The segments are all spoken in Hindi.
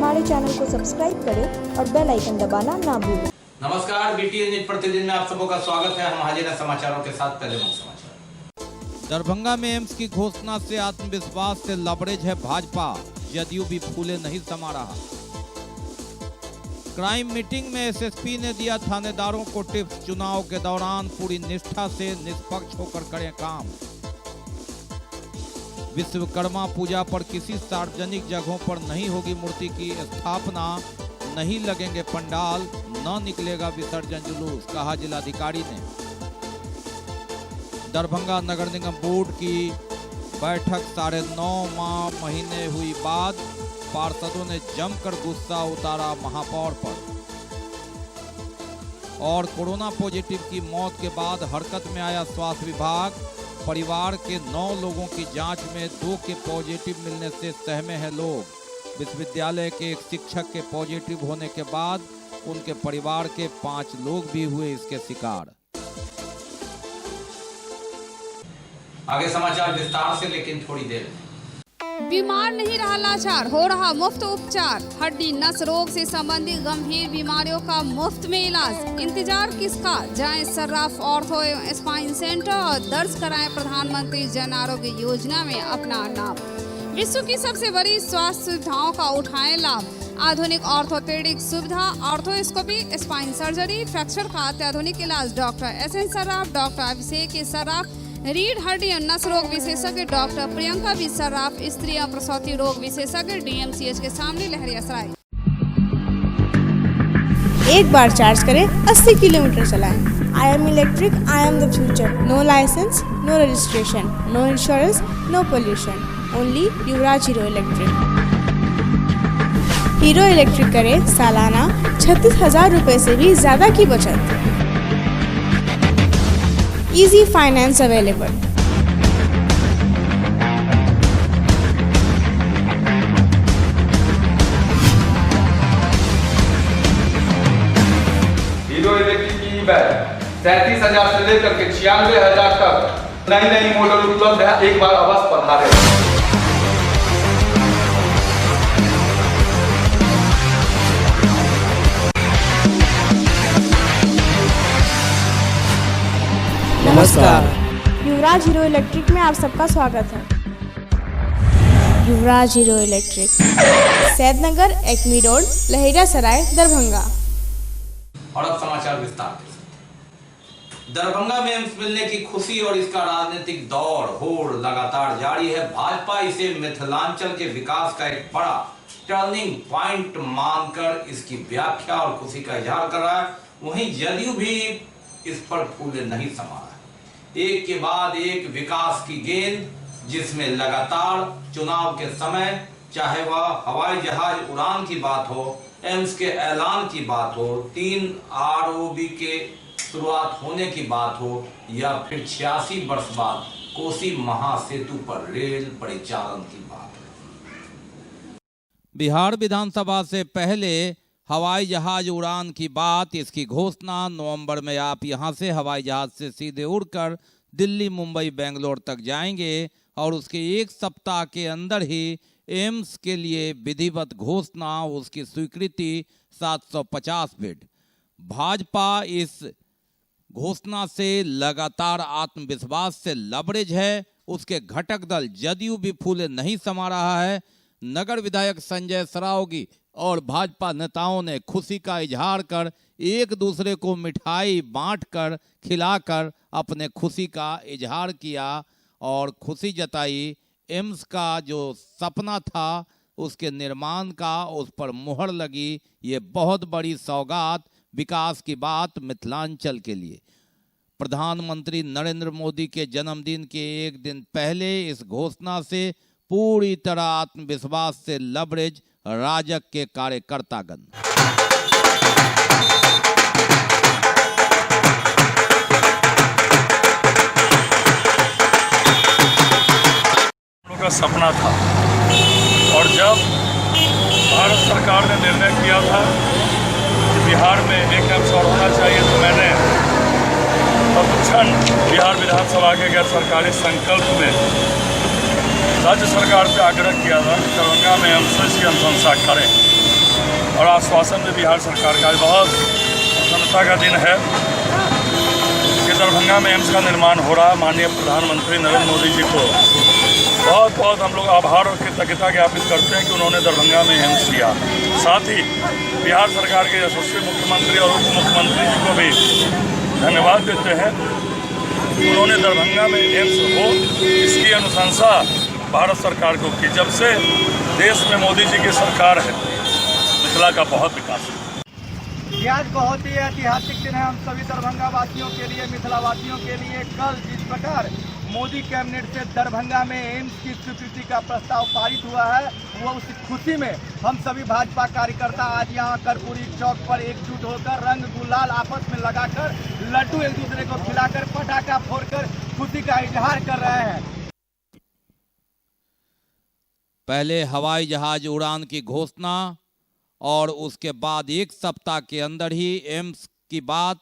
हमारे चैनल को सब्सक्राइब करें और बेल आइकन दबाना ना भूलें। नमस्कार, बीटीएन न्यूज प्रतिदिन में आप सबों का स्वागत है। हम हाजिर हैं समाचारों के साथ। पहले मुख्य समाचार। दरभंगा में एम्स की घोषणा से आत्मविश्वास से लबरेज है भाजपा, जदयू भी फूले नहीं समा रहा। क्राइम मीटिंग में एसएसपी ने दिया थानेदारों को टिप्स, चुनाव के दौरान पूरी निष्ठा से निष्पक्ष होकर करें काम। विश्वकर्मा पूजा पर किसी सार्वजनिक जगहों पर नहीं होगी मूर्ति की स्थापना, नहीं लगेंगे पंडाल, न निकलेगा विसर्जन जुलूस, कहा जिलाधिकारी ने। दरभंगा नगर निगम बोर्ड की बैठक 9.5 महीने हुई बाद, पार्षदों ने जमकर गुस्सा उतारा महापौर पर। और कोरोना पॉजिटिव की मौत के बाद हरकत में आया स्वास्थ्य विभाग। परिवार के 9 लोगों की जांच में 2 के पॉजिटिव मिलने से सहमे हैं लोग। विश्वविद्यालय के एक शिक्षक के पॉजिटिव होने के बाद उनके परिवार के 5 लोग भी हुए इसके शिकार। आगे समाचार विस्तार से, लेकिन थोड़ी देर में। बीमार नहीं रहा लाचार, हो रहा मुफ्त उपचार। हड्डी नस रोग से संबंधित गंभीर बीमारियों का मुफ्त में इलाज। इंतजार किसका, जाएं सर्राफ ऑर्थो एवं स्पाइन सेंटर और दर्ज कराएं प्रधानमंत्री जन आरोग्य योजना में अपना नाम। विश्व की सबसे बड़ी स्वास्थ्य सुविधाओं का उठाएं लाभ। आधुनिक ऑर्थोपेडिक सुविधा, ऑर्थोस्कोपी, स्पाइन सर्जरी, फ्रैक्चर का अत्याधुनिक इलाज। डॉक्टर SN सर्राफ, डॉक्टर अभिषेक सर्राफ, रीढ़ हड्डी और नस रोग विशेषज्ञ डॉक्टर प्रियंका बी सर्राफ, स्त्री और प्रसूति रोग विशेषज्ञ DMCH के सामने लहरियासराय। एक बार चार्ज करें, 80 किलोमीटर चलाएं। I am electric, I am the future. No license, no registration, no insurance, no pollution. Only Yuvraj Hero electric. Hero electric करें सालाना 36,000 रुपए से भी ज्यादा की बचत। Easy finance available. Hero electric की बैग 37,000 से लेकर के 96,000 तक नई मॉडल उपलब्ध है। एक बार अवश्य पधारें। नमस्कार, युवराज हीरो इलेक्ट्रिक में आप सबका स्वागत है। Yuvraj Hero electric, Saidnagar, Ekmi road, Laheriasarai, Darbhanga. और अब समाचार विस्तार से। दरभंगा में एम्स मिलने की खुशी और इसका राजनीतिक दौड़ होड़ लगातार जारी है। भाजपा इसे मिथिलांचल के विकास का एक बड़ा टर्निंग पॉइंट मानकर इसकी व्याख्या और खुशी का इजहार कर रहा है। वहीं जदयू भी इस पर फूले नहीं समा रहा है। एक के बाद एक विकास की गेंद, जिसमें लगातार चुनाव के समय, चाहे वह हवाई जहाज उड़ान की बात हो, एम्स के ऐलान की बात हो, 3 ROB के शुरुआत होने की बात हो, या फिर 86 वर्ष बाद कोसी महासेतु पर रेल परिचालन की बात हो। बिहार विधानसभा से पहले हवाई जहाज उड़ान की बात, इसकी घोषणा नवंबर में आप यहां से हवाई जहाज से सीधे उड़कर दिल्ली, मुंबई, बेंगलोर तक जाएंगे और उसके 1 सप्ताह के अंदर ही एम्स के लिए विधिवत घोषणा, उसकी स्वीकृति 750 बेड। भाजपा इस घोषणा से लगातार आत्मविश्वास से लबरेज है। उसके घटक दल जदयू भी फूले नहीं समा रहा है। नगर विधायक संजय सरावगी और भाजपा नेताओं ने खुशी का इजहार कर एक दूसरे को मिठाई बांटकर खिलाकर अपने खुशी का इजहार किया और खुशी जताई। एम्स का जो सपना था उसके निर्माण का, उस पर मुहर लगी। ये बहुत बड़ी सौगात, विकास की बात मिथिलांचल के लिए। प्रधानमंत्री नरेंद्र मोदी के जन्मदिन के एक दिन पहले इस घोषणा से पूरी तरह आत्मविश्वास से लबरेज राजग के कार्यकर्तागण। का सपना था और जब भारत सरकार ने निर्णय किया था कि बिहार में एक एम्स और होना चाहिए, तो मैंने तत्क्षण बिहार विधानसभा के गैर सरकारी संकल्प में राज्य सरकार से आग्रह किया था कि दरभंगा में एम्स की अनुशंसा करें। और आश्वासन में बिहार सरकार का बहुत प्रसन्नता का दिन है कि दरभंगा में एम्स का निर्माण हो रहा है। माननीय प्रधानमंत्री नरेंद्र मोदी जी को बहुत बहुत हम लोग आभार और कृतज्ञता ज्ञापित करते हैं कि उन्होंने दरभंगा में एम्स किया। साथ ही बिहार सरकार के यशस्वी मुख्यमंत्री और उप मुख्यमंत्री जी को भी धन्यवाद देते हैं। उन्होंने दरभंगा में एम्स हो इसकी अनुशंसा भारत सरकार को की। जब से देश में मोदी जी की सरकार है, मिथिला का बहुत विकास है। ये आज बहुत ही ऐतिहासिक दिन है हम सभी दरभंगा वासियों के लिए, मिथिला वासियों के लिए। कल जिस प्रकार मोदी कैबिनेट से दरभंगा में एम्स की स्वीकृति का प्रस्ताव पारित हुआ है, वो उस खुशी में हम सभी भाजपा कार्यकर्ता आज यहाँ कर्पूरी चौक पर एकजुट होकर रंग गुलाल आपस में लगाकर लड्डू एक दूसरे को खिलाकर पटाखा फोड़कर खुशी का इजहार कर रहे हैं। पहले हवाई जहाज उड़ान की घोषणा और उसके बाद एक सप्ताह के अंदर ही एम्स की बात।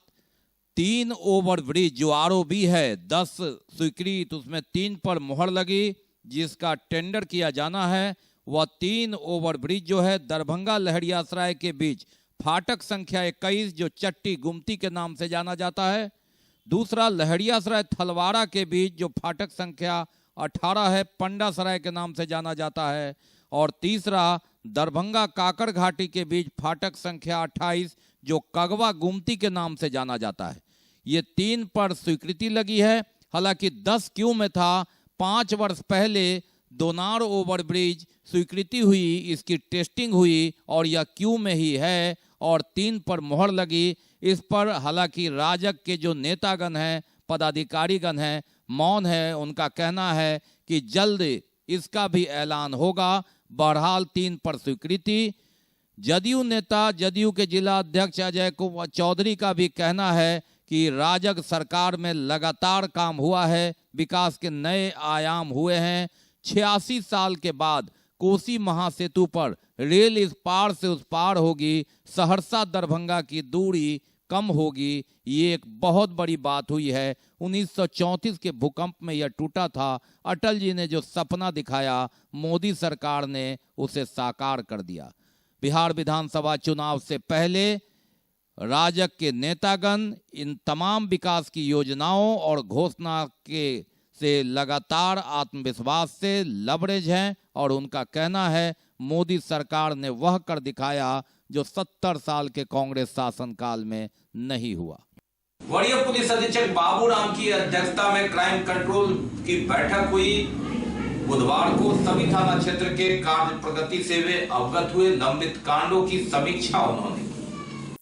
3 ओवरब्रिज जो आरओबी है 10 स्वीकृत, उसमें 3 पर मुहर लगी। जिसका टेंडर किया जाना है वह 3 ओवरब्रिज जो है दरभंगा लहरियासराय के बीच फाटक संख्या 21 जो चट्टी गुमती के नाम से जाना जाता है, दूसरा लहरियासराय थलवाड़ा के बीच जो फाटक संख्या 18 है पंडा सराय के नाम से जाना जाता है, और तीसरा दरभंगा काकर घाटी के बीच फाटक संख्या 28 जो कगवा गुमती के नाम से जाना जाता है। ये 3 पर स्वीकृति लगी है। हालांकि 10 क्यू में था। 5 वर्ष पहले दोनार ओवरब्रिज स्वीकृति हुई, इसकी टेस्टिंग हुई और यह क्यू में ही है और 3 पर मुहर लगी। इस पर हालांकि राजग के जो नेतागण हैं, पदाधिकारीगण हैं, मौन है। उनका कहना है कि जल्द इसका भी ऐलान होगा। बहरहाल 3 पर स्वीकृति। जदयू नेता, जदयू के जिला अध्यक्ष अजय कुमार चौधरी का भी कहना है कि राजग सरकार में लगातार काम हुआ है, विकास के नए आयाम हुए हैं। 86 साल के बाद कोसी महासेतु पर रेल इस पार से उस पार होगी, सहरसा दरभंगा की दूरी कम होगी। ये एक बहुत बड़ी बात हुई है। 1934 के भूकंप में यह टूटा था। अटल जी ने जो सपना दिखाया, मोदी सरकार ने उसे साकार कर दिया। बिहार विधानसभा चुनाव से पहले राजग के नेतागण इन तमाम विकास की योजनाओं और घोषणा के से लगातार आत्मविश्वास से लबरेज हैं और उनका कहना है मोदी सरकार ने वह कर दिखाया जो 70 साल के कांग्रेस शासनकाल में नहीं हुआ। वरीय पुलिस अधीक्षक बाबूराम की अध्यक्षता में क्राइम कंट्रोल की बैठक हुई। बुधवार को सभी थाना क्षेत्र के कार्य प्रगति से वे अवगत हुए। लंबित कांडों की समीक्षा उन्होंने की।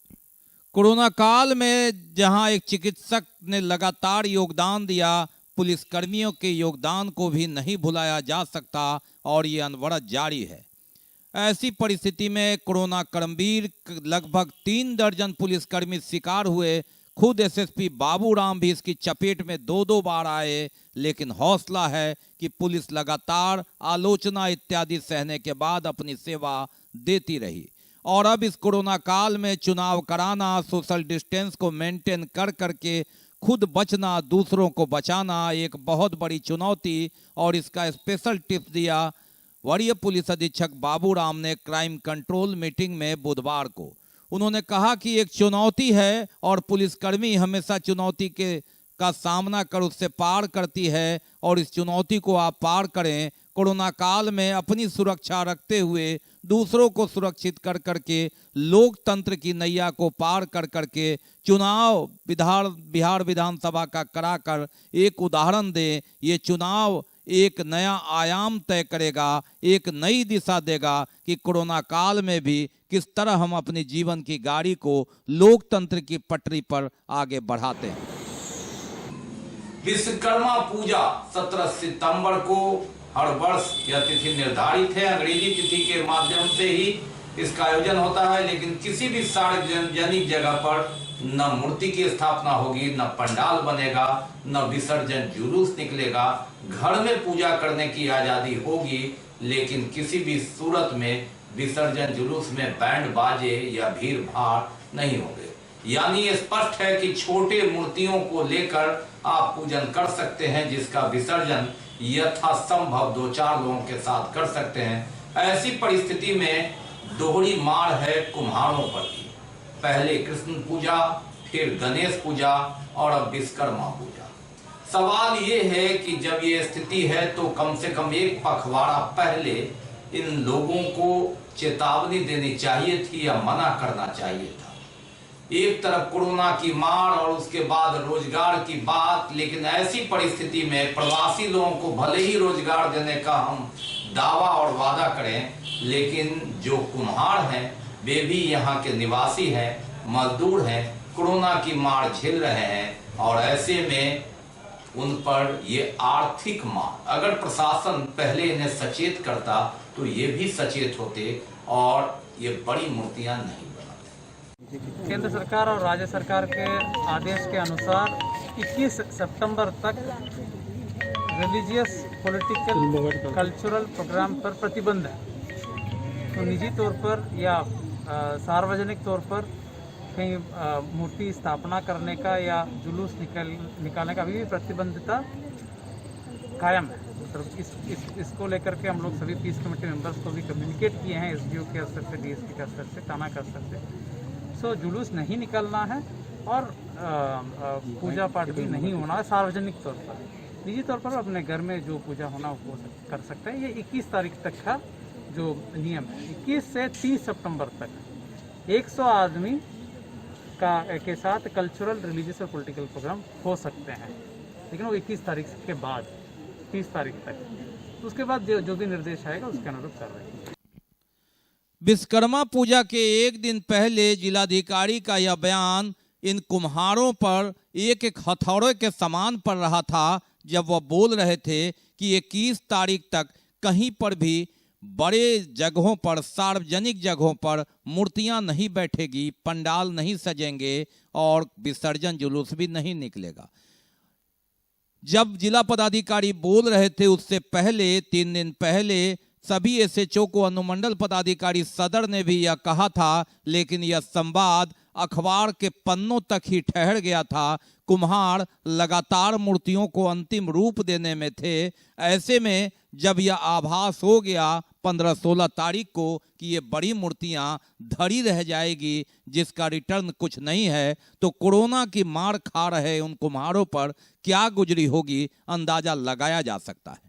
कोरोना काल में जहां एक चिकित्सक ने लगातार योगदान दिया, पुलिस कर्मियों के योगदान को भी नहीं भुलाया जा सकता और ये अनवरत जारी है। ऐसी परिस्थिति में कोरोना कर्मवीर लगभग 3 दर्जन पुलिसकर्मी शिकार हुए। खुद एसएसपी बाबूराम भी इसकी चपेट में 2-2 बार आए, लेकिन हौसला है कि पुलिस लगातार आलोचना इत्यादि सहने के बाद अपनी सेवा देती रही। और अब इस कोरोना काल में चुनाव कराना, सोशल डिस्टेंस को मेंटेन कर करके खुद बचना, दूसरों को बचाना एक बहुत बड़ी चुनौती, और इसका स्पेशल टिप्स दिया वरीय पुलिस अधीक्षक बाबूराम ने क्राइम कंट्रोल मीटिंग में बुधवार को। उन्होंने कहा कि एक चुनौती है और पुलिसकर्मी हमेशा चुनौती का सामना कर उससे पार करती है, और इस चुनौती को आप पार करें। कोरोना काल में अपनी सुरक्षा रखते हुए दूसरों को सुरक्षित कर करके लोकतंत्र की नैया को पार कर करके चुनाव बिहार विधानसभा का कराकर एक उदाहरण दें। ये चुनाव एक नया आयाम तय करेगा, एक नई दिशा देगा कि कोरोना काल में भी किस तरह हम अपने जीवन की गाड़ी को लोकतंत्र की पटरी पर आगे बढ़ाते हैं। विश्वकर्मा पूजा 17 सितंबर को हर वर्ष यह तिथि निर्धारित है। अंग्रेजी तिथि के माध्यम से ही इसका आयोजन होता है, लेकिन किसी भी सार्वजनिक जगह पर न मूर्ति की स्थापना होगी, न पंडाल बनेगा, न विसर्जन जुलूस निकलेगा। घर में पूजा करने की आजादी होगी, लेकिन किसी भी सूरत में विसर्जन जुलूस में बैंड बाजे या भीड़ भाड़ नहीं होंगे। यानी स्पष्ट है कि छोटे मूर्तियों को लेकर आप पूजन कर सकते हैं, जिसका विसर्जन यथासंभव 2-4 लोगों के साथ कर सकते हैं। ऐसी परिस्थिति में दोहरी मार है कुम्हारों पर भी। पहले कृष्ण पूजा, फिर गणेश पूजा और अब विश्वकर्मा पूजा। सवाल ये है कि जब ये स्थिति है तो कम से कम एक पखवाड़ा पहले इन लोगों को चेतावनी देनी चाहिए थी या मना करना चाहिए था। एक तरफ कोरोना की मार और उसके बाद रोजगार की बात, लेकिन ऐसी परिस्थिति में प्रवासी लोगों को भले ही रोजगार देने का हम दावा और वादा करें, लेकिन जो कुम्हार हैं वे भी यहाँ के निवासी हैं, मजदूर हैं, कोरोना की मार झेल रहे हैं और ऐसे में उन पर ये आर्थिक मार, अगर प्रशासन पहले इन्हें सचेत करता तो ये भी सचेत होते और ये बड़ी मूर्तियां नहीं बनाते। केंद्र सरकार और राज्य सरकार के आदेश के अनुसार 21 सितंबर तक रिलीजियस, पॉलिटिकल, कल्चरल प्रोग्राम पर प्रतिबंध है। तो निजी तौर पर या सार्वजनिक तौर पर कहीं मूर्ति स्थापना करने का या जुलूस निकालने का अभी भी प्रतिबंधिता कायम है। तो इसको लेकर के हम लोग सभी पीस कमेटी मेंबर्स को भी कम्युनिकेट किए हैं, एसडीओ के स्तर से, डीएसपी के स्तर से, थाना के स्तर से। सो जुलूस नहीं निकालना है और पूजा पाठ भी नहीं होना है सार्वजनिक तौर पर। निजी तौर पर अपने घर में जो पूजा होना वो कर सकते हैं। ये 21 तारीख तक का जो नियम है। 21 से 30 सितंबर तक 100 आदमी के साथ कल्चरल, रिलीजियस और पॉलिटिकल प्रोग्राम हो सकते हैं, लेकिन वो 21 तारीख के बाद 30 तारीख तक। उसके बाद जो भी निर्देश आएगा उसके अनुरूप कार्रवाई। विश्वकर्मा पूजा के एक दिन पहले जिलाधिकारी का यह बयान इन कुम्हारों पर एक एक हथौड़े के समान पड़ रहा था जब वह बोल रहे थे कि 21 तारीख तक कहीं पर भी बड़े जगहों पर, सार्वजनिक जगहों पर मूर्तियां नहीं बैठेगी, पंडाल नहीं सजेंगे और विसर्जन जुलूस भी नहीं निकलेगा। जब जिला पदाधिकारी बोल रहे थे उससे पहले 3 दिन पहले सभी एसएचओ को अनुमंडल पदाधिकारी सदर ने भी यह कहा था, लेकिन यह संवाद अखबार के पन्नों तक ही ठहर गया था। कुम्हार लगातार मूर्तियों को अंतिम रूप देने में थे। ऐसे में जब यह आभास हो गया 15-16 तारीख को कि ये बड़ी मूर्तियां धरी रह जाएगी जिसका रिटर्न कुछ नहीं है, तो कोरोना की मार खा रहे उन कुम्हारों पर क्या गुजरी होगी अंदाजा लगाया जा सकता है।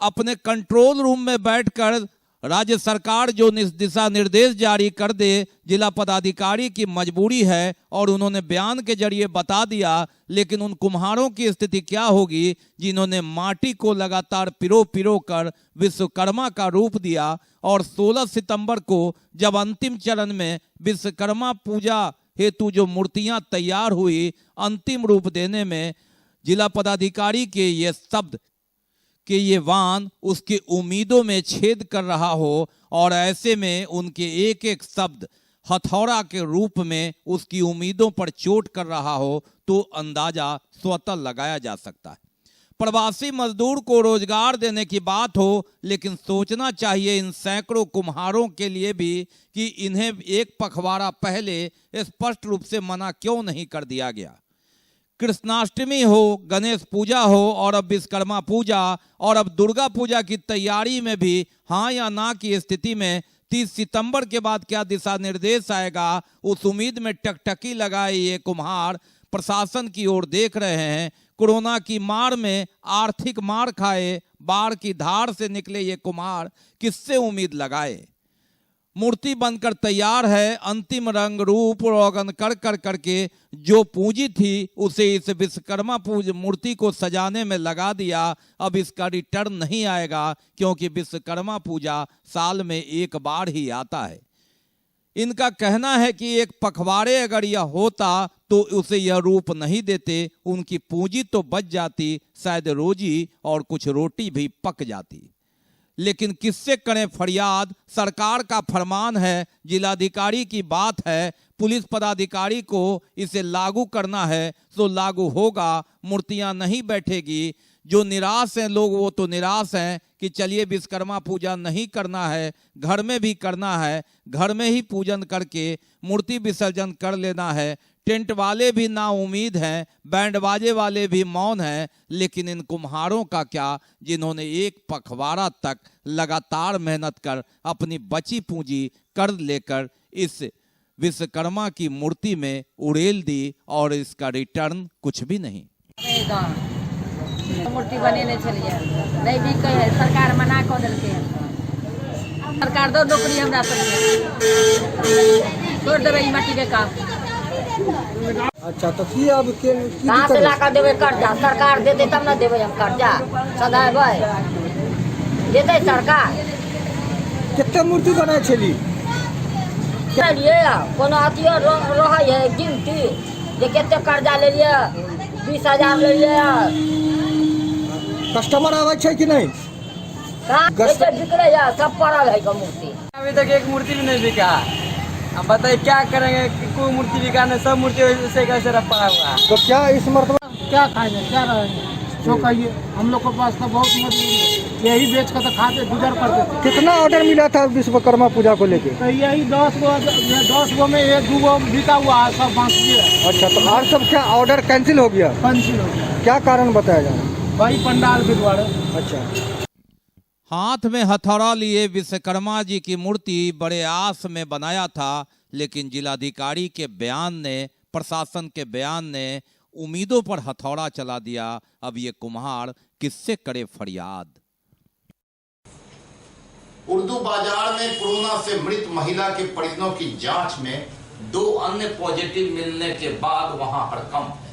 अपने कंट्रोल रूम में बैठकर राज्य सरकार जो दिशा निर्देश जारी कर दे, जिला पदाधिकारी की मजबूरी है और उन्होंने बयान के जरिए बता दिया, लेकिन उन कुम्हारों की स्थिति क्या होगी जिन्होंने माटी को लगातार पिरो कर विश्वकर्मा का रूप दिया। और 16 सितंबर को जब अंतिम चरण में विश्वकर्मा पूजा हेतु जो मूर्तियां तैयार हुई, अंतिम रूप देने में जिला पदाधिकारी के ये शब्द कि ये वान उसकी उम्मीदों में छेद कर रहा हो और ऐसे में उनके एक एक शब्द हथौड़ा के रूप में उसकी उम्मीदों पर चोट कर रहा हो, तो अंदाजा स्वतः लगाया जा सकता है। प्रवासी मजदूर को रोजगार देने की बात हो, लेकिन सोचना चाहिए इन सैकड़ों कुम्हारों के लिए भी कि इन्हें एक पखवाड़ा पहले स्पष्ट रूप से मना क्यों नहीं कर दिया गया। कृष्णाष्टमी हो, गणेश पूजा हो और अब विश्वकर्मा पूजा और अब दुर्गा पूजा की तैयारी में भी हाँ या ना की स्थिति में 30 सितंबर के बाद क्या दिशा निर्देश आएगा, उस उम्मीद में टकटकी लगाए ये कुम्हार प्रशासन की ओर देख रहे हैं। कोरोना की मार में आर्थिक मार खाए, बाढ़ की धार से निकले ये कुम्हार किससे उम्मीद लगाए। मूर्ति बनकर तैयार है, अंतिम रंग रूप रोगन कर करके जो पूंजी थी उसे इस विश्वकर्मा मूर्ति को सजाने में लगा दिया। अब इसका रिटर्न नहीं आएगा क्योंकि विश्वकर्मा पूजा साल में एक बार ही आता है। इनका कहना है कि एक पखवाड़े अगर यह होता तो उसे यह रूप नहीं देते, उनकी पूंजी तो बच जाती, शायद रोजी और कुछ रोटी भी पक जाती। लेकिन किससे करें फरियाद, सरकार का फरमान है, जिलाधिकारी की बात है, पुलिस पदाधिकारी को इसे लागू करना है तो लागू होगा। मूर्तियां नहीं बैठेगी, जो निराश हैं लोग वो तो निराश हैं कि चलिए विश्वकर्मा पूजा नहीं करना है, घर में भी करना है, घर में ही पूजन करके मूर्ति विसर्जन कर लेना है। टेंट वाले भी ना उम्मीद हैं, बैंड बाजे वाले भी मौन हैं, लेकिन इन कुम्हारों का क्या, जिन्होंने एक पखवाड़ा तक लगातार मेहनत कर अपनी बची पूंजी कर्ज लेकर इस विश्वकर्मा की मूर्ति में उड़ेल दी और इसका रिटर्न कुछ भी नहीं। मूर्ति बनेने छलिए नहीं भी कहे सरकार मना कऽ देलकै, सरकार दो नौकरी हमरा सबके छोड़ देबै ई माटी के काम। अच्छा तो की अब के कहाँ से ला कर देबै कर्जा, सरकार देते तब ना देबै हम कर्जा सधाबै, देते सरकार। कितना मूर्ति बनाए छली चलिए कोनो अथियो रहै है गिनती जे कते कर्जा लेलिए, 20,000 लेलिए। कस्टमर आवे छै कि नहीं? कैसे बिकले है, सब पड़ल है का मूर्ति। अभी तक एक मूर्ति भी नहीं बिका। अब बताइए क्या करेंगे, कोई मूर्ति बिका नहीं, सब मूर्ति ऐसे कैसे रख पड़ा हुआ। तो क्या इस मरतबा क्या खाएंगे, क्या रहेंगे, जो कहिए। हम लोग के पास तो बहुत मजबूरी है, यही बेच कर तो खाते गुजर करते थे। कितना ऑर्डर मिला था विश्वकर्मा पूजा को लेके? तो यही 10 गो में 1-2 गो बिका हुआ है, सब बाकी है। अच्छा तो और सब क्या ऑर्डर कैंसिल हो गया? कैंसिल हो गया। क्या कारण बताया जा रहा है? भाई पंडाल के द्वारा। अच्छा, हाथ में हथौड़ा लिए विश्वकर्मा जी की मूर्ति बड़े आस में बनाया था, लेकिन जिलाधिकारी के बयान ने, प्रशासन के बयान ने उम्मीदों पर हथौड़ा चला दिया। अब ये कुम्हार किससे करे फरियाद। उर्दू बाजार में कोरोना से मृत महिला के परिजनों की जांच में 2 अन्य पॉजिटिव मिलने के बाद वहां हड़कंप है।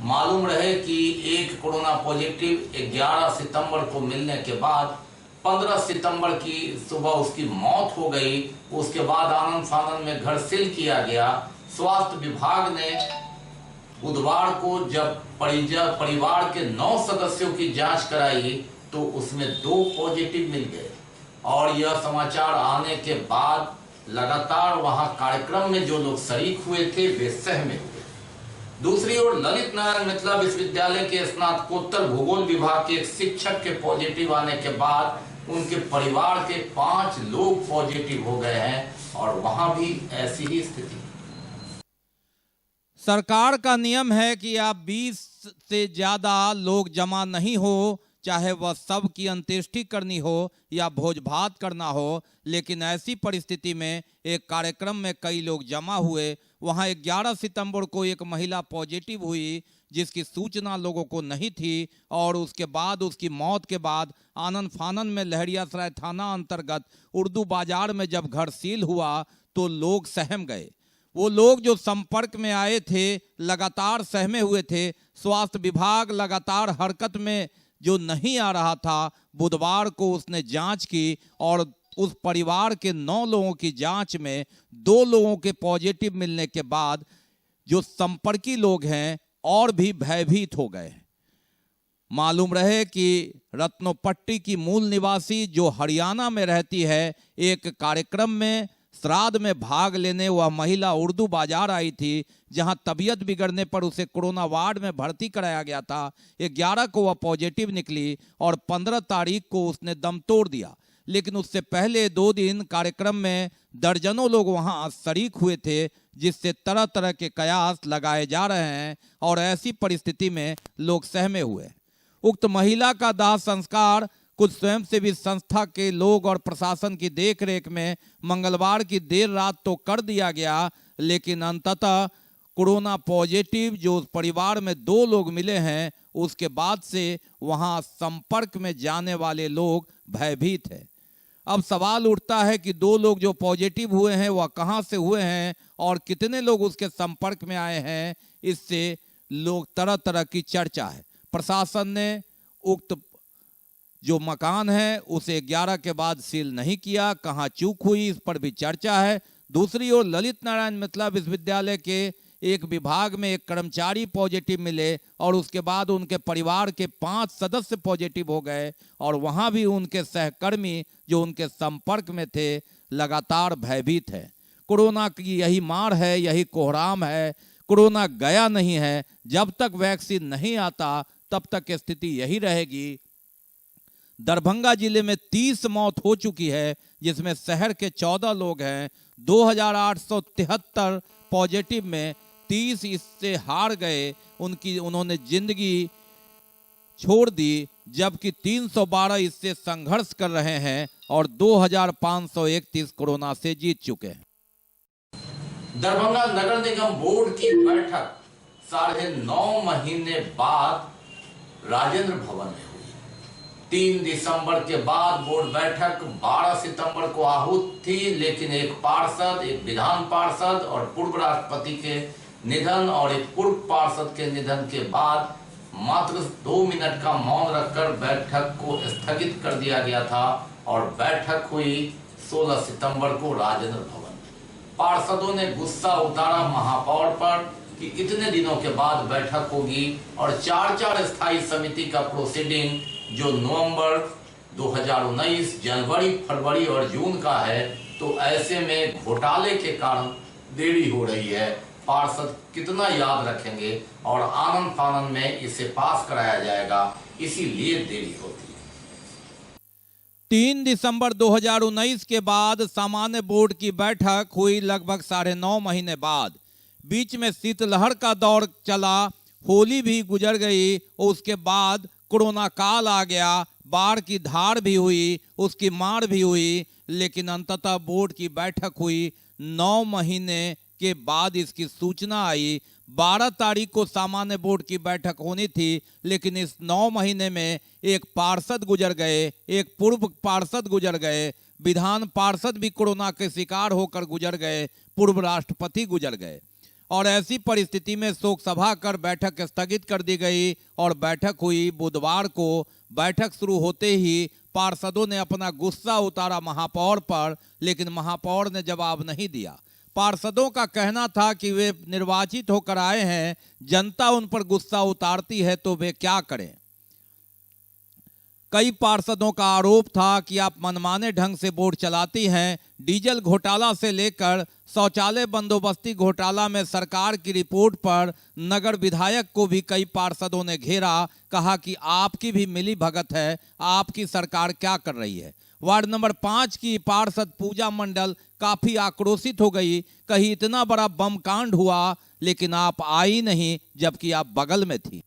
मालूम रहे कि एक कोरोना पॉजिटिव 11 सितंबर को मिलने के बाद 15 सितंबर की सुबह उसकी मौत हो गई। उसके बाद आनंद फानंद में घर सील किया गया। स्वास्थ्य विभाग ने बुधवार को जब परिवार के 9 सदस्यों की जांच कराई तो उसमें 2 पॉजिटिव मिल गए और यह समाचार आने के बाद लगातार वहां कार्यक्रम में जो लोग शरीक हुए थे वे सहमे हुए। दूसरी ओर ललित नारायण मिथिला विश्वविद्यालय के स्नातकोत्तर भूगोल विभाग के एक शिक्षक के पॉजिटिव आने के बाद उनके परिवार के 5 लोग पॉजिटिव हो गए हैं और वहां भी ऐसी ही स्थिति। सरकार का नियम है कि आप 20 से ज्यादा लोग जमा नहीं हो, चाहे वह सब की अंत्येष्टि करनी हो या भोज भात करना हो। लेकिन ऐसी परिस्थिति में एक कार्यक्रम में कई लोग जमा हुए। वहां 11 सितंबर को एक महिला पॉजिटिव हुई जिसकी सूचना लोगों को नहीं थी और उसके बाद उसकी मौत के बाद आनंद फानंद में लहरियासराय थाना अंतर्गत उर्दू बाजार में जब घर सील हुआ तो लोग सहम गए। वो लोग जो संपर्क में आए थे लगातार सहमे हुए थे। स्वास्थ्य विभाग लगातार हरकत में जो नहीं आ रहा था, बुधवार को उसने जांच की और उस परिवार के 9 लोगों की जांच में 2 लोगों के पॉजिटिव मिलने के बाद जो संपर्की लोग हैं और भी भयभीत हो गए। मालूम रहे कि रत्नोपट्टी की मूल निवासी जो हरियाणा में रहती है, एक कार्यक्रम में श्राद्ध में भाग लेने वह महिला उर्दू बाजार आई थी, जहां तबीयत बिगड़ने पर उसे कोरोना वार्ड में भर्ती कराया गया था। 11 को वह पॉजिटिव निकली और 15 तारीख को उसने दम तोड़ दिया। लेकिन उससे पहले 2 दिन कार्यक्रम में दर्जनों लोग वहां शरीक हुए थे, जिससे तरह तरह के कयास लगाए जा रहे हैं और ऐसी परिस्थिति में लोग सहमे हुए। उक्त महिला का दाह संस्कार कुछ स्वयंसेवी संस्था के लोग और प्रशासन की देखरेख में मंगलवार की देर रात तो कर दिया गया, लेकिन अंततः कोरोना पॉजिटिव जो उस परिवार में 2 लोग मिले हैं, उसके बाद से वहां संपर्क में जाने वाले लोग भयभीत हैं। अब सवाल उठता है कि 2 लोग जो पॉजिटिव हुए हैं वह कहां से हुए हैं और कितने लोग उसके संपर्क में आए हैं। इससे लोग तरह तरह की चर्चा है। प्रशासन ने उक्त जो मकान है उसे 11 के बाद सील नहीं किया, कहां चूक हुई इस पर भी चर्चा है। दूसरी ओर ललित नारायण मिथिला विश्वविद्यालय के एक विभाग में एक कर्मचारी पॉजिटिव मिले और उसके बाद उनके परिवार के 5 सदस्य पॉजिटिव हो गए और वहां भी उनके सहकर्मी जो उनके संपर्क में थे लगातार भयभीत है। कोरोना की यही मार है, यही कोहराम है। कोरोना गया नहीं है। जब तक वैक्सीन नहीं आता तब तक स्थिति यही रहेगी। दरभंगा जिले में 30 मौत हो चुकी है, जिसमें शहर के 14 लोग हैं। 2873 पॉजिटिव में 30 इससे हार गए, उन्होंने जिंदगी छोड़ दी, जबकि 312 इससे संघर्ष कर रहे हैं और 2531 कोरोना से जीत चुके हैं। दरभंगा नगर निगम बोर्ड की बैठक 9.5 महीने बाद राजेंद्र भवन में हुई। 3 दिसंबर के बाद बोर्ड बैठक 12 सितंबर को आहूत थी, लेकिन एक पार्षद, एक विधान पार्षद और पूर्व राष्ट्रपति के निधन और एक पूर्व पार्षद के निधन के बाद मात्र 2 मिनट का मौन रखकर बैठक को स्थगित कर दिया गया था और बैठक हुई 16 सितंबर को राजेंद्र भवन। पार्षदों ने गुस्सा उतारा महापौर पर कि इतने दिनों के बाद बैठक होगी और 4 स्थायी समिति का प्रोसीडिंग जो नवंबर 2019, जनवरी, फरवरी और जून का है, तो ऐसे में घोटाले के कारण देरी हो रही है। पार्षद कितना याद रखेंगे और आनंद फानंद में इसे पास कराया जाएगा, इसीलिए देरी होती है। 3 दिसंबर 2019 के बाद सामान्य बोर्ड की बैठक हुई लगभग 9.5 महीने बाद। बीच में शीतलहर का दौर चला, होली भी गुजर गई, उसके बाद कोरोना काल आ गया, बाढ़ की धार भी हुई, उसकी मार भी हुई, लेकिन अंततः बोर्ड की बैठक हुई। 9 महीने के बाद इसकी सूचना आई। 12 तारीख को सामान्य बोर्ड की बैठक होनी थी, लेकिन इस 9 महीने में एक पार्षद गुजर गए, एक पूर्व पार्षद गुजर गए, विधान पार्षद भी कोरोना के शिकार होकर गुजर गए, पूर्व राष्ट्रपति गुजर गए और ऐसी परिस्थिति में शोक सभा कर बैठक स्थगित कर दी गई और बैठक हुई बुधवार को। बैठक शुरू होते ही पार्षदों ने अपना गुस्सा उतारा महापौर पर, लेकिन महापौर ने जवाब नहीं दिया। पार्षदों का कहना था कि वे निर्वाचित होकर आए हैं, जनता उन पर गुस्सा उतारती है तो वे क्या करें। कई पार्षदों का आरोप था कि आप मनमाने ढंग से बोर्ड चलाती हैं। डीजल घोटाला से लेकर शौचालय बंदोबस्ती घोटाला में सरकार की रिपोर्ट पर नगर विधायक को भी कई पार्षदों ने घेरा, कहा कि आपकी भी मिली भगत है, आपकी सरकार क्या कर रही है। वार्ड नंबर 5 की पार्षद पूजा मंडल काफी आक्रोशित हो गई, कहीं इतना बड़ा बम कांड हुआ लेकिन आप आई नहीं, जबकि आप बगल में थी।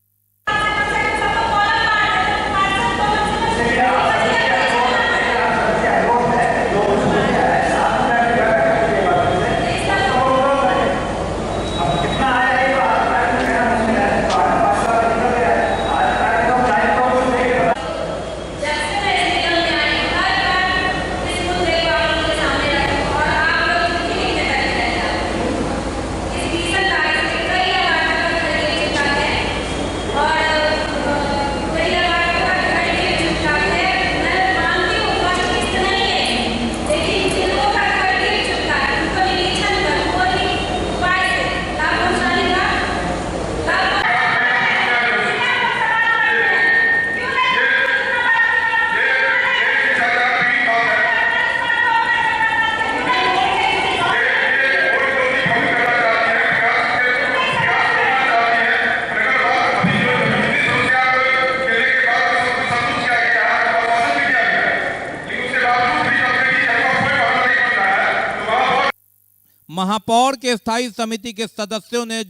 महापौर के स्थायी समिति के सदस्यों ने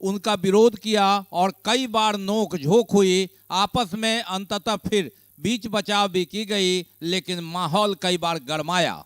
उनका विरोध किया और कई बार नोक झोंक हुई आपस में। अंततः फिर बीच बचाव भी की गई, लेकिन माहौल कई बार गरमाया।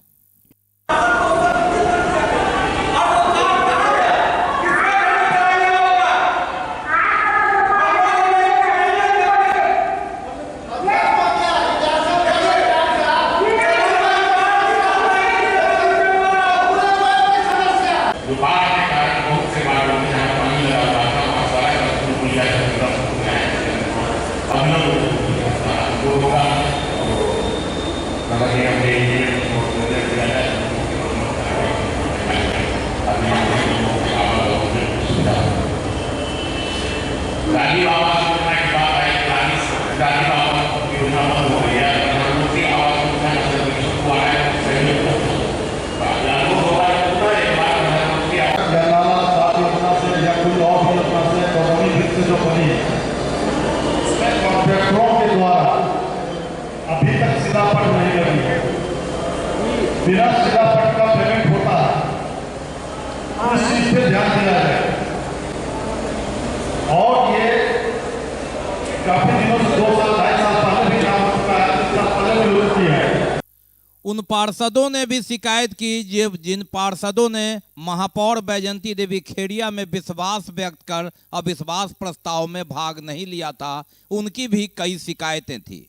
उन पार्षदों ने भी शिकायत की जिन पार्षदों ने महापौर बैजंती देवी खेड़िया में विश्वास व्यक्त कर अविश्वास प्रस्ताव में भाग नहीं लिया था, उनकी भी कई शिकायतें थी।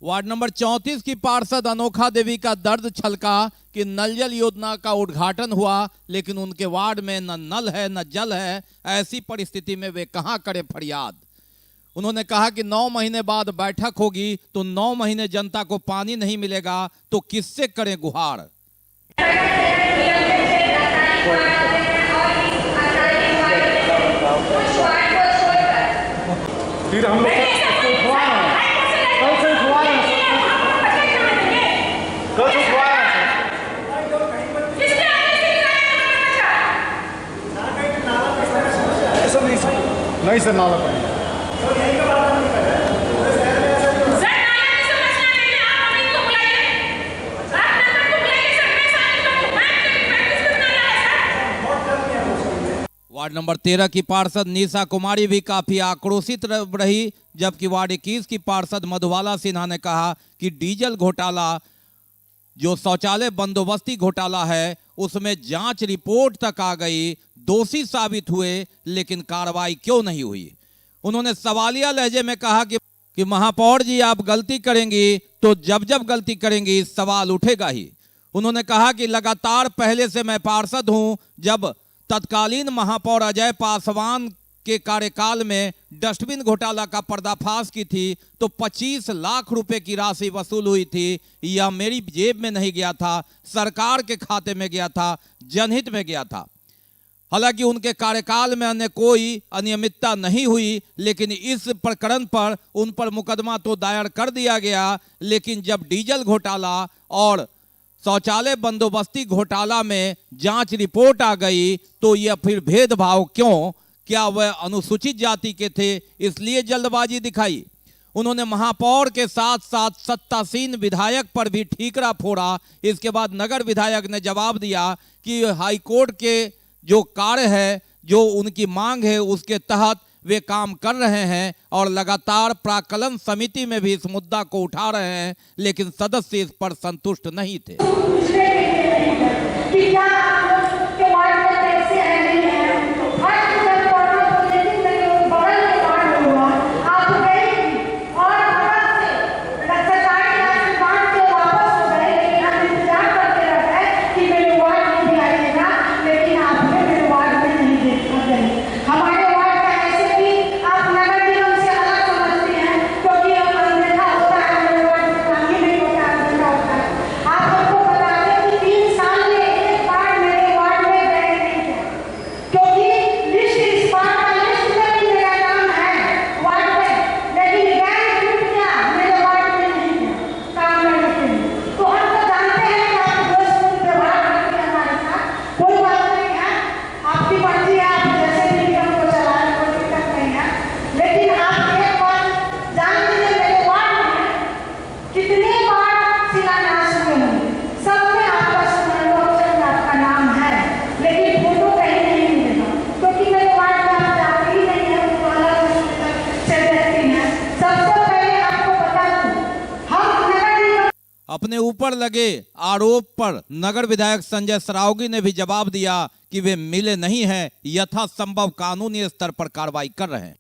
वार्ड नंबर 34 की पार्षद अनोखा देवी का दर्द छलका कि नल जल योजना का उद्घाटन हुआ, लेकिन उनके वार्ड में न नल है न जल है। ऐसी परिस्थिति में वे कहां करें फरियाद। उन्होंने कहा कि 9 महीने बाद बैठक होगी तो 9 महीने जनता को पानी नहीं मिलेगा तो किससे करें गुहार। फिर हम लोग नहीं सर नाला पानी वार्ड नंबर 13 की पार्षद निशा कुमारी भी काफी आक्रोशित रही, जबकि वार्ड 21 की पार्षद मधुबाला सिन्हा ने कहा कि डीजल घोटाला जो शौचालय बंदोबस्ती घोटाला है उसमें जांच रिपोर्ट तक आ गई, दोषी साबित हुए, लेकिन कार्रवाई क्यों नहीं हुई। उन्होंने सवालिया लहजे में कहा कि महापौर जी आप गलती करेंगी तो जब जब गलती करेंगी सवाल उठेगा ही। उन्होंने कहा कि लगातार पहले से मैं पार्षद हूं, जब तत्कालीन महापौर अजय पासवान के कार्यकाल में डस्टबिन घोटाला का पर्दाफाश की थी तो 25 लाख रुपए की राशि वसूल हुई थी। यह मेरी जेब में नहीं गया था, सरकार के खाते में गया था, जनहित में गया था। हालांकि उनके कार्यकाल में अन्य कोई अनियमितता नहीं हुई, लेकिन इस प्रकरण पर उन पर मुकदमा तो दायर कर दिया गया, लेकिन जब डीजल घोटाला और शौचालय बंदोबस्ती घोटाला में जांच रिपोर्ट आ गई तो यह फिर भेदभाव क्यों? क्या वह अनुसूचित जाति के थे इसलिए जल्दबाजी दिखाई? उन्होंने महापौर के साथ साथ सत्तासीन विधायक पर भी ठीकरा फोड़ा। इसके बाद नगर विधायक ने जवाब दिया कि हाईकोर्ट के जो कार्य है, जो उनकी मांग है, उसके तहत वे काम कर रहे हैं और लगातार प्राक्कलन समिति में भी इस मुद्दा को उठा रहे हैं, लेकिन सदस्य इस पर संतुष्ट नहीं थे। अपने ऊपर लगे आरोप पर नगर विधायक संजय सरावगी ने भी जवाब दिया कि वे मिले नहीं हैं, यथासंभव कानूनी स्तर पर कार्रवाई कर रहे हैं।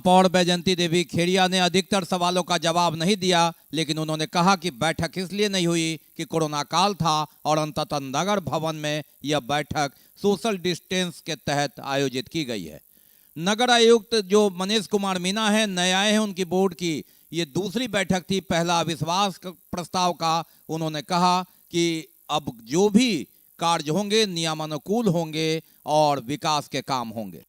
महापौर बैजंती देवी खेड़िया ने अधिकतर सवालों का जवाब नहीं दिया, लेकिन उन्होंने कहा कि बैठक इसलिए नहीं हुई कि कोरोना काल था और अंततः नगर भवन में यह बैठक सोशल डिस्टेंस के तहत आयोजित की गई है। नगर आयुक्त जो मनीष कुमार मीना है, नए आए हैं उनकी बोर्ड की, ये दूसरी बैठक थी पहला अविश्वास प्रस्ताव का। उन्होंने कहा कि अब जो भी कार्य होंगे नियमानुकूल होंगे और विकास के काम होंगे।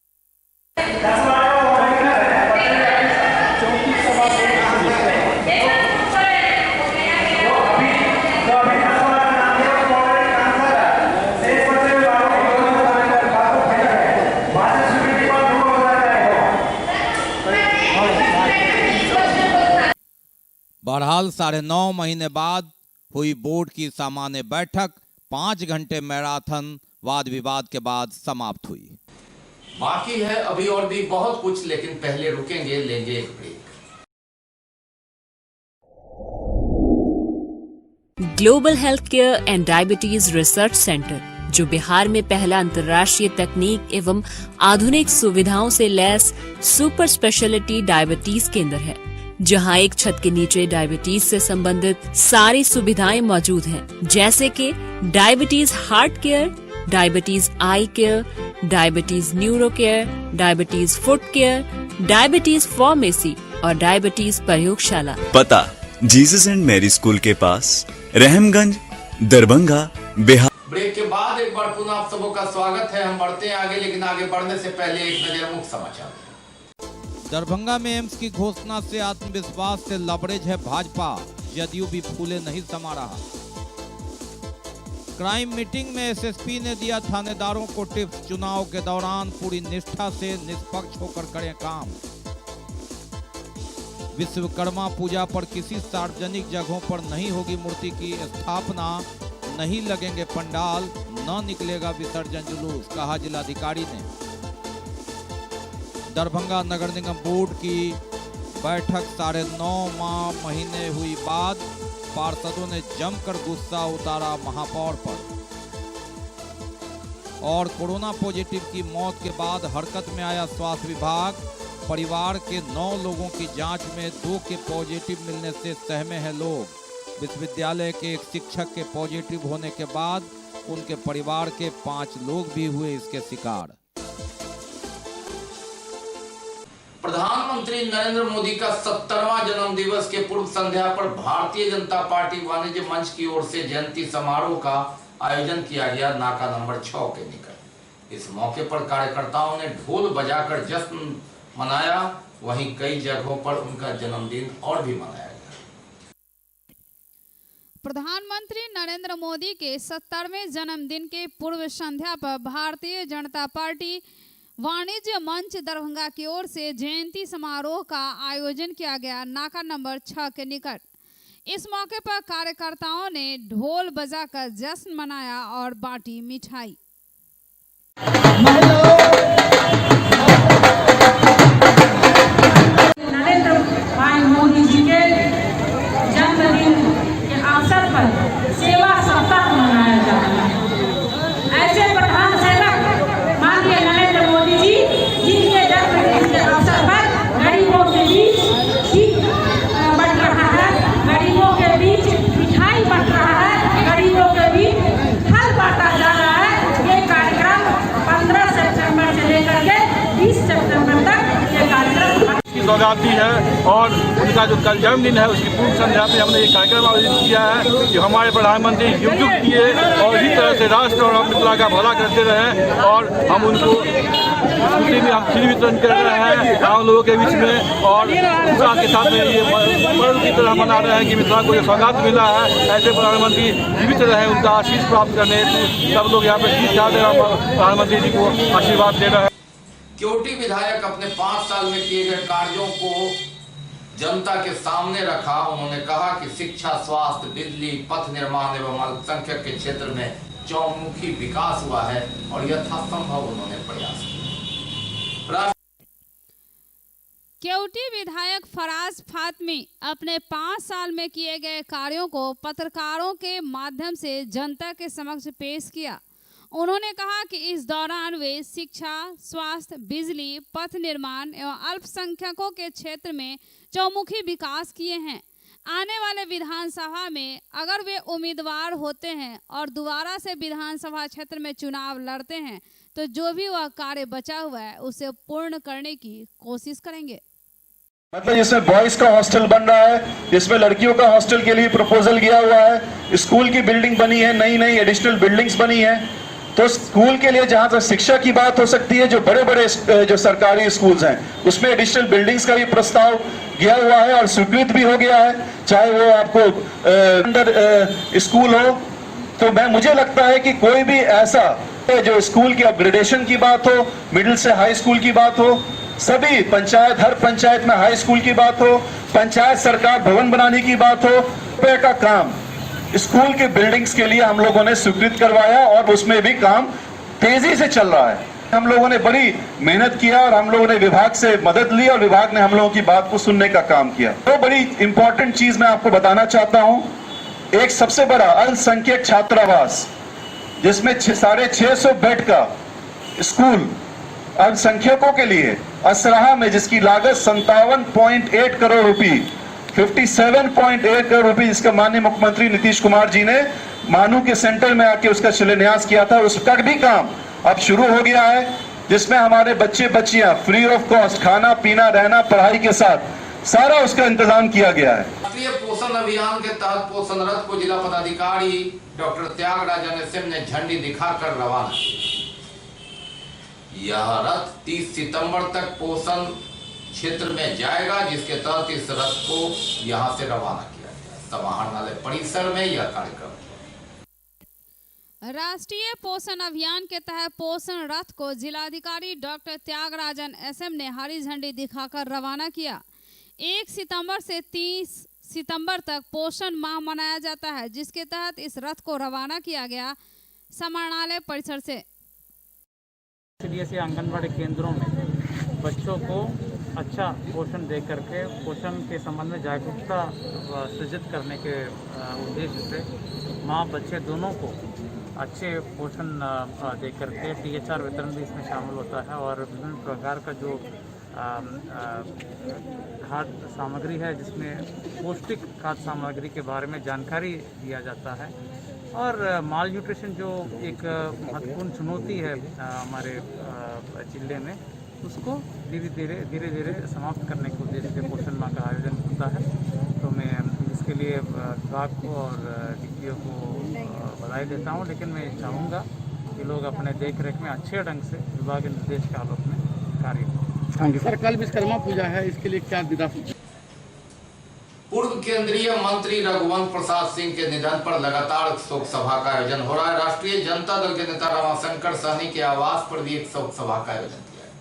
बहरहाल 9.5 महीने बाद हुई बोर्ड की सामान्य बैठक 5 घंटे मैराथन वाद विवाद के बाद समाप्त हुई। बाकी है अभी और भी बहुत कुछ, लेकिन पहले रुकेंगे, लेंगे एक break. Global health care and diabetes research centre, जो बिहार में पहला अंतर्राष्ट्रीय तकनीक एवं आधुनिक सुविधाओं से लैस सुपर स्पेशलिटी डायबिटीज केंद्र है, जहां एक छत के नीचे डायबिटीज से संबंधित सारी सुविधाएं मौजूद हैं, जैसे कि diabetes heart care, diabetes eye care, diabetes neuro care, diabetes foot care, diabetes pharmacy और डायबिटीज प्रयोगशाला। पता जीसस एंड मैरी स्कूल के पास, रहमगंज, दरभंगा, बिहार। ब्रेक के बाद एक बार पुनः आप सबों का स्वागत है। हम बढ़ते हैं आगे, लेकिन आगे बढ़ने से पहले एक नजर मुख्य समाचार। दरभंगा में एम्स की घोषणा से आत्मविश्वास से लबरेज है भाजपा, जदयू भी फूले नहीं समा रहा। क्राइम मीटिंग में एसएसपी ने दिया थानेदारों को टिप्स, चुनाव के दौरान पूरी निष्ठा से निष्पक्ष होकर करें काम। विश्वकर्मा पूजा पर किसी सार्वजनिक जगहों पर नहीं होगी मूर्ति की स्थापना, नहीं लगेंगे पंडाल, न निकलेगा विसर्जन जुलूस, कहा जिलाधिकारी ने। दरभंगा नगर निगम बोर्ड की बैठक 9.5 महीने हुई बाद पार्षदों ने जमकर गुस्सा उतारा महापौर पर। और कोरोना पॉजिटिव की मौत के बाद हरकत में आया स्वास्थ्य विभाग। परिवार के 9 लोगों की जांच में 2 के पॉजिटिव मिलने से सहमे हैं लोग। विश्वविद्यालय के एक शिक्षक के पॉजिटिव होने के बाद उनके परिवार के 5 लोग भी हुए इसके शिकार। प्रधानमंत्री नरेंद्र मोदी का 70वां जन्म दिवस के पूर्व संध्या पर भारतीय जनता पार्टी वाणिज्य मंच की ओर से जयंती समारोह का आयोजन किया गया नाका नंबर 6 के निकट। इस मौके पर कार्यकर्ताओं ने ढोल बजाकर जश्न मनाया, वहीं कई जगहों पर उनका जन्मदिन और भी मनाया गया। प्रधानमंत्री नरेंद्र मोदी के 70वें जन्मदिन के पूर्व संध्या पर भारतीय जनता पार्टी वाणिज्य मंच दरभंगा की ओर से जयंती समारोह का आयोजन किया गया नाका नंबर 6 के निकट। इस मौके पर कार्यकर्ताओं ने ढोल बजाकर जश्न मनाया और बांटी मिठाई। नरेंद्र भाई मोदी जी के जन्मदिन के अवसर पर सेवा सप्ताह मनाया जा रहा है। ऐसे प्रधान सेवक माननीय नरेंद्र मोदी जी, जिनके जन्मदिन के अवसर पर गरीबों के बीच खीर बंट रहा है, गरीबों के बीच मिठाई बंट रहा है, गरीबों के बीच फल बांटा जा रहा है। ये कार्यक्रम 15 सितंबर से लेकर के 20 सितंबर तक ये कार्यक्रम सौगात दी है। और उनका जो कल जन्मदिन है उसकी पूर्व संध्या में हमने ये कार्यक्रम आयोजित किया है कि हमारे प्रधानमंत्री युग युग किए और इसी तरह से राष्ट्र और मिथिला का भला करते रहे। और हम उनको स्मृति में हम खीर वितरण कर रहे हैं गाँव लोगों के बीच में, और उत्साह के साथ में ये पर्व की तरह मना रहे हैं कि मिथिला को ये सौगात मिला है। ऐसे प्रधानमंत्री जीवित रहे, उनका आशीष प्राप्त करने सब लोग यहाँ पे गीत गा रहे हैं, प्रधानमंत्री जी को आशीर्वाद दे रहे हैं। केवटी विधायक अपने 5 साल में किए गए कार्यों को जनता के सामने रखा। उन्होंने कहा कि शिक्षा, स्वास्थ्य, बिजली, पथ निर्माण एवं अल्पसंख्यक के क्षेत्र में चौमुखी विकास हुआ है और यथासंभव उन्होंने प्रयास किया। केवटी विधायक फराज फातमी अपने 5 साल में किए गए कार्यों को पत्रकारों के माध्यम से जनता के समक्ष पेश किया। उन्होंने कहा कि इस दौरान वे शिक्षा, स्वास्थ्य, बिजली, पथ निर्माण एवं अल्पसंख्यकों के क्षेत्र में चौमुखी विकास किए हैं। आने वाले विधानसभा में अगर वे उम्मीदवार होते हैं और दोबारा से विधानसभा क्षेत्र में चुनाव लड़ते हैं तो जो भी वह कार्य बचा हुआ है उसे पूर्ण करने की कोशिश करेंगे। मतलब इसमें बॉयज का हॉस्टल बन रहा है, इसमें लड़कियों का हॉस्टल के लिए प्रपोजल गया हुआ है, स्कूल की बिल्डिंग बनी है, नई नई एडिशनल बिल्डिंग्स बनी है। तो स्कूल के लिए जहां तक शिक्षा की बात हो सकती है, जो बड़े बड़े जो सरकारी स्कूल्स हैं उसमें एडिशनल बिल्डिंग्स का भी प्रस्ताव गया हुआ है और स्वीकृत भी हो गया है, चाहे वो आपको अंडर स्कूल हो। तो मुझे लगता है कि कोई भी ऐसा जो स्कूल की अपग्रेडेशन की बात हो, मिडिल से हाई स्कूल की बात हो, सभी पंचायत, हर पंचायत में हाई स्कूल की बात हो, पंचायत सरकार भवन बनाने की बात हो, रुपए का काम स्कूल के बिल्डिंग्स के लिए हम लोगों ने स्वीकृत करवाया और उसमें भी काम तेजी से चल रहा है। हम लोगों ने बड़ी मेहनत किया और हम लोगों ने विभाग से मदद ली और विभाग ने हम लोगों की बात को सुनने का काम किया। तो बड़ी इंपॉर्टेंट चीज मैं आपको बताना चाहता हूं, एक सबसे बड़ा अल्पसंख्यक छात्रावास जिसमें 650 बेड का स्कूल अल्पसंख्यकों के लिए असराहा में, जिसकी लागत 57.8 करोड़ रुपए 57.8 करोड़ रुपए, जिसका माननीय मुख्यमंत्री नीतीश कुमार जी ने मानू के सेंटर में आके उसका शिलान्यास किया था, उसका भी काम अब शुरू हो गया है, जिसमें हमारे बच्चे बच्चियां फ्री ऑफ कॉस्ट खाना पीना रहना पढ़ाई के साथ सारा उसका इंतजाम किया गया है। राष्ट्रीय पोषण अभियान के तहत पोषण रथ को जिला पदाधिकारी डॉक्टर त्यागराजन एसएम ने झंडी दिखाकर रवाना किया। यह रथ 30 सितंबर तक पोषण क्षेत्र में जाएगा, जिसके तहत इस रथ को यहां से रवाना किया गया। समाहरणालय परिसर में यह कार्यक्रम। राष्ट्रीय पोषण अभियान के तहत पोषण रथ को जिलाधिकारी डॉक्टर त्यागराजन एसएम ने हरी झंडी दिखाकर रवाना किया। 1 सितंबर से 30 सितंबर तक पोषण माह मनाया जाता है, जिसके तहत इस रथ को रवाना किया गया समाहरणालय परिसर से। सीडीएसई आंगनबाड़ी केंद्रों में बच्चों को अच्छा पोषण दे करके पोषण के संबंध में जागरूकता सृजित करने के उद्देश्य से माँ बच्चे दोनों को अच्छे पोषण दे करके THR वितरण भी इसमें शामिल होता है और विभिन्न प्रकार का जो खाद्य सामग्री है जिसमें पौष्टिक खाद्य सामग्री के बारे में जानकारी दिया जाता है और माल न्यूट्रिशन जो एक महत्वपूर्ण चुनौती है हमारे जिले में, उसको धीरे धीरे समाप्त करने के उद्देश्य से पोषण माह का आयोजन होता है। तो मैं इसके लिए विभाग को और DPO को बधाई देता हूँ, लेकिन मैं चाहूँगा कि लोग अपने देख रेख में अच्छे ढंग से विभाग के निर्देश के आलोक में कार्य करें। सर, कल विश्वकर्मा पूजा है, इसके लिए क्या विधा? पूर्व केंद्रीय मंत्री रघुवंश प्रसाद सिंह के निधन पर लगातार शोक सभा का आयोजन हो रहा है। राष्ट्रीय जनता दल के नेता रमाशंकर सहनी के आवास पर भी एक शोक सभा का आयोजन किया गया।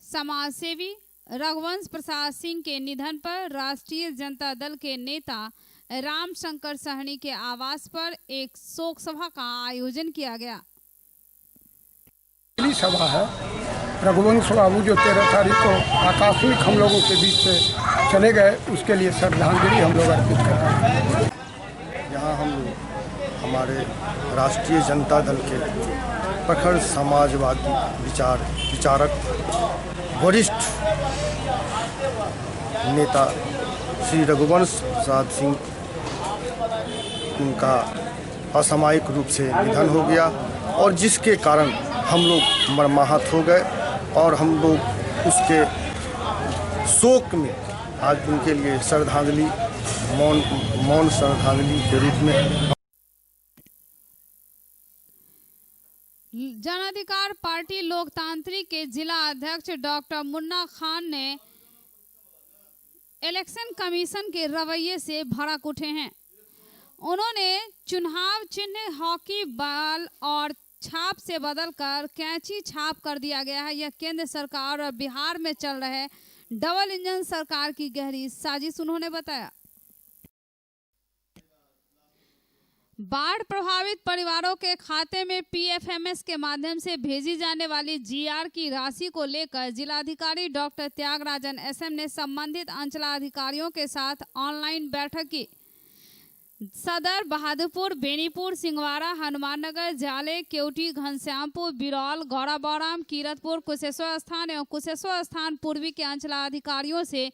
समाजसेवी रघुवंश प्रसाद सिंह के निधन पर राष्ट्रीय जनता दल के नेता रामशंकर सहनी के आवास पर एक शोक सभा का आयोजन किया गया। सभा है, रघुवंश बाबू जो 13 तारीख को आकस्मिक हम लोगों के बीच से चले गए, उसके लिए श्रद्धांजलि हम लोग अर्पित कर रहे हैं। यहाँ हम लोग हमारे राष्ट्रीय जनता दल के प्रखर समाजवादी विचारक वरिष्ठ नेता श्री रघुवंश प्रसाद सिंह, उनका असामयिक रूप से निधन हो गया और जिसके कारण हम लोग मर्माहत हो गए और हम लोग उसके शोक में आज उनके लिए श्रद्धांजलि मौन श्रद्धांजलि के रूप में। जन अधिकार पार्टी लोकतांत्रिक के जिला अध्यक्ष डॉक्टर मुन्ना खान ने इलेक्शन कमीशन के रवैये से भड़क उठे हैं। उन्होंने चुनाव चिन्ह हॉकी बॉल और छाप से बदलकर कैंची छाप कर दिया गया है। यह केंद्र सरकार और बिहार में चल रहे डबल इंजन सरकार की गहरी साजिश उन्होंने बताया। बाढ़ प्रभावित परिवारों के खाते में PFMS के माध्यम से भेजी जाने वाली GR की राशि को लेकर जिलाधिकारी डॉक्टर त्यागराजन SM ने संबंधित अंचलाधिकारियों के साथ ऑनलाइन बैठक की। सदर, बहादुरपुर, बेनीपुर, सिंगवाड़ा, हनुमाननगर, जाले, केवटी, घनश्यामपुर, बिरौल, गौराबौराम, कीरतपुर, कुशेश्वर स्थान एवं कुशेश्वर स्थान पूर्वी के अंचलाधिकारियों से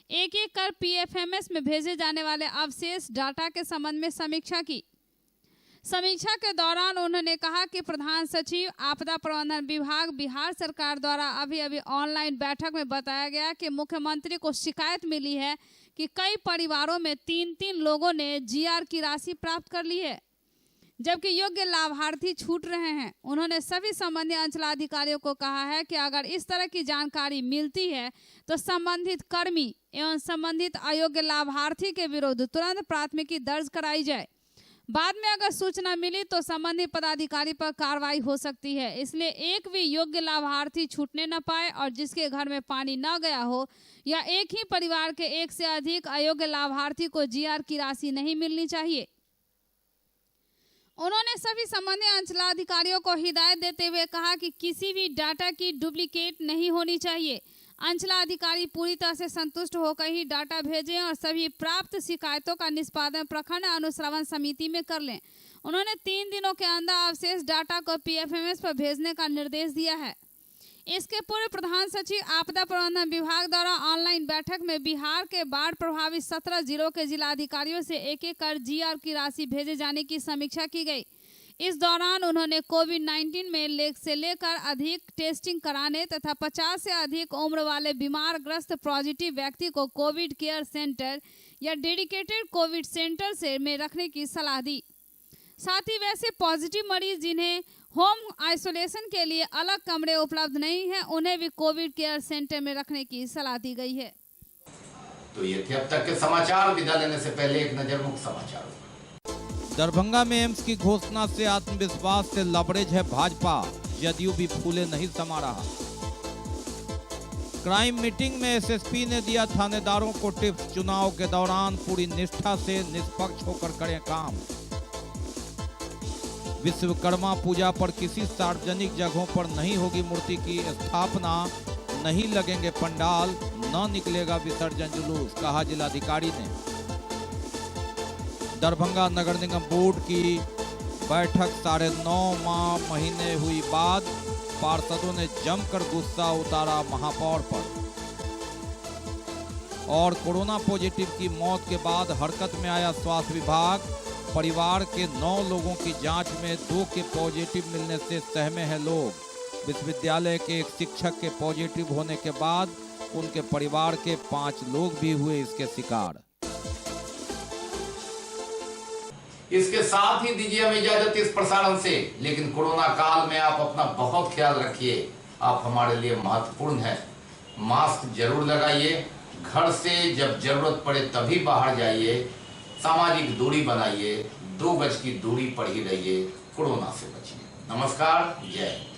एक एक कर पीएफएमएस में भेजे जाने वाले अवशेष डाटा के संबंध में समीक्षा की। समीक्षा के दौरान उन्होंने कहा कि प्रधान सचिव आपदा प्रबंधन विभाग बिहार सरकार द्वारा अभी ऑनलाइन बैठक में बताया गया कि मुख्यमंत्री को शिकायत मिली है कि कई परिवारों में 3-3 लोगों ने जीआर की राशि प्राप्त कर ली है, जबकि योग्य लाभार्थी छूट रहे हैं। उन्होंने सभी संबंधित अंचलाधिकारियों को कहा है कि अगर इस तरह की जानकारी मिलती है तो संबंधित कर्मी एवं संबंधित अयोग्य लाभार्थी के विरुद्ध तुरंत प्राथमिकी दर्ज कराई जाए। बाद में अगर सूचना मिली तो संबंधित पदाधिकारी पर कार्रवाई हो सकती है। इसलिए एक भी योग्य लाभार्थी छूटने न पाए और जिसके घर में पानी न गया हो या एक ही परिवार के एक से अधिक अयोग्य लाभार्थी को जीआर की राशि नहीं मिलनी चाहिए। उन्होंने सभी संबंधित अंचलाधिकारियों को हिदायत देते हुए कहा कि किसी भी डाटा की डुप्लीकेट नहीं होनी चाहिए। अंचलाधिकारी पूरी तरह से संतुष्ट होकर ही डाटा भेजें और सभी प्राप्त शिकायतों का निष्पादन प्रखंड अनुश्रवण समिति में कर लें। उन्होंने 3 दिनों के अंदर अवशेष डाटा को पीएफएमएस पर भेजने का निर्देश दिया है। इसके पूर्व प्रधान सचिव आपदा प्रबंधन विभाग द्वारा ऑनलाइन बैठक में बिहार के बाढ़ प्रभावित 17 जिलों के जिलाधिकारियों से एक एक कर जीआर की राशि भेजे जाने की समीक्षा की गई। इस दौरान उन्होंने कोविड-19 में से लेकर अधिक टेस्टिंग कराने तथा 50 से अधिक उम्र वाले बीमार ग्रस्त पॉजिटिव व्यक्ति को कोविड केयर सेंटर या डेडिकेटेड कोविड सेंटर से में रखने की सलाह दी। साथ ही वैसे पॉजिटिव मरीज जिन्हें होम आइसोलेशन के लिए अलग कमरे उपलब्ध नहीं है, उन्हें भी कोविड केयर सेंटर में रखने की सलाह दी गई है। तो ये थे अब तक के समाचार। विदा लेने से पहले एक नजर मुख्य समाचारों। दरभंगा में एम्स की घोषणा से आत्मविश्वास से लबरेज है भाजपा, जदयू भी फूले नहीं समा रहा। क्राइम मीटिंग में एसएसपी ने दिया थानेदारों को टिप्स, चुनाव के दौरान पूरी निष्ठा से निष्पक्ष होकर करें काम। विश्वकर्मा पूजा पर किसी सार्वजनिक जगहों पर नहीं होगी मूर्ति की स्थापना, नहीं लगेंगे पंडाल, न निकलेगा विसर्जन जुलूस, कहा जिलाधिकारी ने। दरभंगा नगर निगम बोर्ड की बैठक 9.5 महीने हुई बाद पार्षदों ने जमकर गुस्सा उतारा महापौर पर। और कोरोना पॉजिटिव की मौत के बाद हरकत में आया स्वास्थ्य विभाग। परिवार के 9 लोगों की जांच में 2 के पॉजिटिव मिलने से सहमे हैं लोग। विश्वविद्यालय के एक शिक्षक के पॉजिटिव होने के बाद उनके परिवार के 5 लोग भी हुए इसके शिकार। इसके साथ ही दीजिए हमें इजाजत इस प्रसारण से, लेकिन कोरोना काल में आप अपना बहुत ख्याल रखिए। आप हमारे लिए महत्वपूर्ण हैं। मास्क जरूर लगाइए, घर से जब जरूरत पड़े तभी बाहर जाइए, सामाजिक दूरी बनाइए, 2 गज की दूरी पर ही रहिए, कोरोना से बचिए। नमस्कार, जय हिंद।